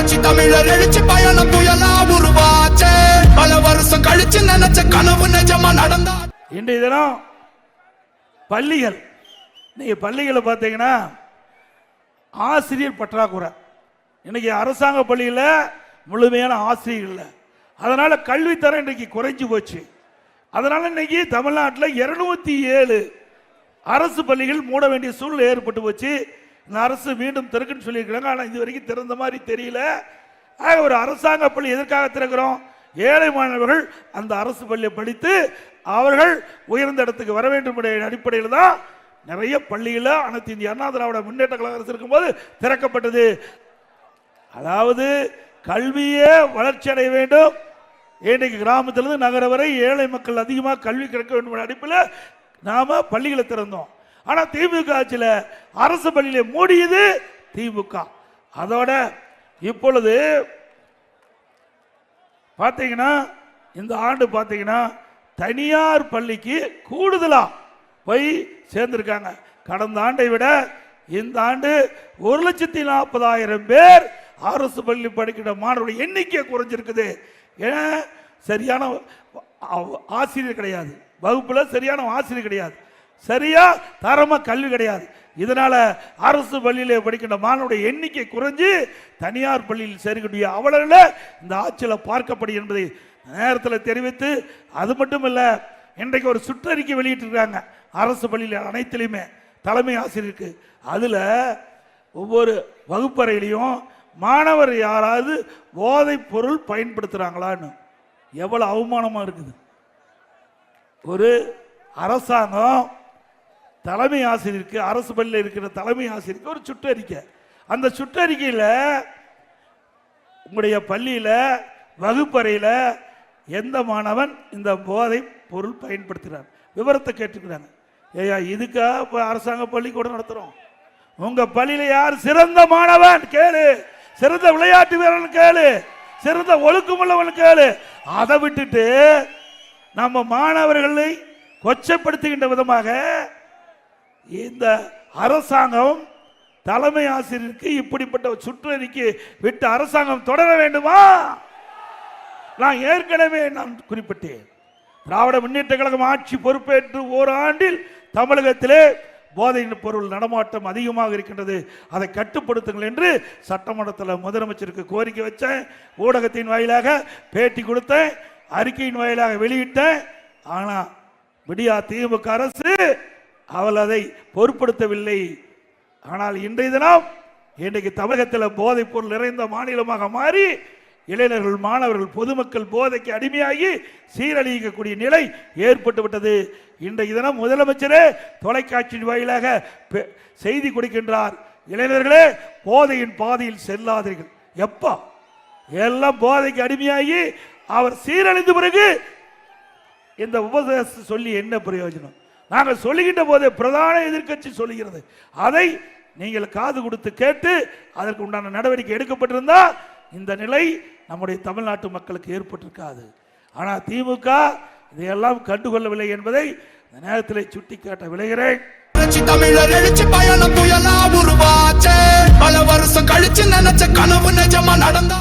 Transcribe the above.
புரட்சி தமிழர் எழுச்சி பயணம் புயலா உருவாச்சே பல வருஷம் கழிச்சு நினைச்ச கனவு நிஜமா நடந்தா. இன்றைய தினம் பள்ளிகள், நீங்க பள்ளிகளை பார்த்தீங்கன்னா ஆசிரியர் பற்றாக்குறை. இன்னைக்கு அரசாங்க பள்ளியில் முழுமையான ஆசிரியர்கள் இல்லை. அதனால கல்வித்தரம் இன்றைக்கு குறைஞ்சு போச்சு. அதனால இன்னைக்கு தமிழ்நாட்டில் 207 அரசு பள்ளிகள் மூட வேண்டிய சூழ்நிலை ஏற்பட்டு போச்சு. இந்த அரசு மீண்டும் திறக்குன்னு சொல்லியிருக்கிறாங்க. ஆனால் இது வரைக்கும் திறந்த மாதிரி தெரியல. ஒரு அரசாங்க பள்ளி எதற்காக திறக்கிறோம்? ஏழை மாணவர்கள் அந்த அரசு பள்ளியை படித்து அவர்கள் உயர்ந்த இடத்துக்கு வர வேண்டும் என்ற அடிப்படையில் தான் நிறைய பள்ளியில் அனைத்து இந்திய அண்ணா திராவிட முன்னேற்ற கழக அரசு இருக்கும்போது திறக்கப்பட்டது. அதாவது கல்வியே வளர்ச்சி அடைய வேண்டும். இன்றைக்கு கிராமத்திலிருந்து நகர வரை ஏழை மக்கள் அதிகமாக கல்வி கிடைக்க வேண்டும் என்ற அடிப்படையில் நாம பள்ளிகளை திறந்தோம். ஆனா திமுக ஆட்சியில் அரசு பள்ளியில மூடியது திமுக. அதோட இப்பொழுது பார்த்தீங்கன்னா இந்த ஆண்டு பார்த்தீங்கன்னா தனியார் பள்ளிக்கு கூடுதலா போய் சேர்ந்திருக்காங்க. கடந்த ஆண்டை விட இந்த ஆண்டு 1,40,000 பேர் அரசு பள்ளி படிக்கிற மாணவர்கள் எண்ணிக்கை குறைஞ்சிருக்குது. ஏன்? சரியான ஆசிரியர் கிடையாது, வகுப்புல சரியான ஆசிரியர் கிடையாது, சரியா தரமா கல்வி கிடையாது. இதனால அரசு பள்ளியிலே படிக்கின்ற மாணவருடைய எண்ணிக்கை குறைஞ்சு தனியார் பள்ளியில் சேர்க்கக்கூடிய அவலங்கள் இந்த ஆட்சியில் பார்க்கப்படும் என்பதை நேரத்தில் தெரிவித்து, அது மட்டும் இல்ல, இன்றைக்கு ஒரு சுற்றறிக்கை வெளியிட்டிருக்காங்க அரசு பள்ளியில் அனைத்திலுமே தலைமை ஆசிரியருக்கு. அதுல ஒவ்வொரு வகுப்பறையிலையும் மாணவர் யாராவது போதைப் பொருள் பயன்படுத்துறாங்களான்னு. எவ்வளவு அவமானமா இருக்குது. ஒரு அரசாங்கம் தலைமை ஆசிரியருக்கு, அரசு பள்ளியில் இருக்கிற தலைமை ஆசிரியருக்கு ஒரு சுற்றறிக்கை. அந்த சுற்றறிக்கையில் உங்களுடைய பள்ளியில் வகுப்பறையில் எந்த மாணவன் இந்த போதை பொருள் பயன்படுத்துகிறார் விவரத்தை கேட்டுக்கிறாங்க. ஏயா இதுக்கா இப்போ அரசாங்க பள்ளிக்கூடம் நடத்துகிறோம்? உங்க பள்ளியில் யார் சிறந்த மாணவன் கேளு, சிறந்த விளையாட்டு வீரன் கேளு, சிறந்த ஒழுக்கமுள்ளவன் கேளு. அதை விட்டுட்டு நம்ம மாணவர்களை கொச்சைப்படுத்துகின்ற விதமாக இந்த அரசாங்கம் தலைமை ஆசிரியருக்கு இப்படிப்பட்ட சுற்றறிக்கை விட்டு அரசாங்கம் தொடர வேண்டுமா? நான் ஏற்கனவே குறிப்பிட்டேன். திராவிட முன்னேற்ற கழகம் ஆட்சி பொறுப்பேற்று ஓராண்டில் தமிழகத்திலே போதை பொருள் நடமாட்டம் அதிகமாக இருக்கின்றது, அதை கட்டுப்படுத்துங்கள் என்று சட்டமன்றத்தில் முதலமைச்சருக்கு கோரிக்கை வச்சேன், ஊடகத்தின் வாயிலாக பேட்டி கொடுத்தேன், அறிக்கையின் வாயிலாக வெளியிட்டேன். ஆனா விடியா திமுக அரசு அவள் அதை பொருட்படுத்தவில்லை. ஆனால் இன்றைய தினம் இன்றைக்கு தமிழகத்தில் போதைப் பொருள் நிறைந்த மாநிலமாக மாறி இளைஞர்கள், மாணவர்கள், பொதுமக்கள் போதைக்கு அடிமையாகி சீரழிக்கக்கூடிய நிலை ஏற்பட்டு விட்டது. இன்றைய தினம் முதலமைச்சரே தொலைக்காட்சியின் வாயிலாக செய்தி கொடுக்கின்றார், இளைஞர்களே போதையின் பாதையில் செல்லாதீர்கள். எப்ப எல்லாம் போதைக்கு அடிமையாகி அவர் சீரழிந்த பிறகு இந்த உபதேசம் சொல்லி என்ன பிரயோஜனம்? நாங்கள் சொல்லுகின்ற போதே பிரதான எதிர்க்கட்சி சொல்லுகிறது, அதை நீங்கள் காது கொடுத்து கேட்டு அதற்கு உண்டான நடவடிக்கை எடுக்கப்பட்டிருந்தா இந்த நிலை நம்முடைய தமிழ்நாட்டு மக்களுக்கு ஏற்பட்டிருக்காது. ஆனால் திமுக இதையெல்லாம் கண்டுகொள்ளவில்லை என்பதை இந்த நேரத்தில் சுட்டிக்காட்ட விளைகிறேன். தமிழர் எழுச்சி பயணம் புயலா உருவாச்சே பல வருஷம் கழிச்சு நினைச்ச கனவு நிஜமா நடந்தா.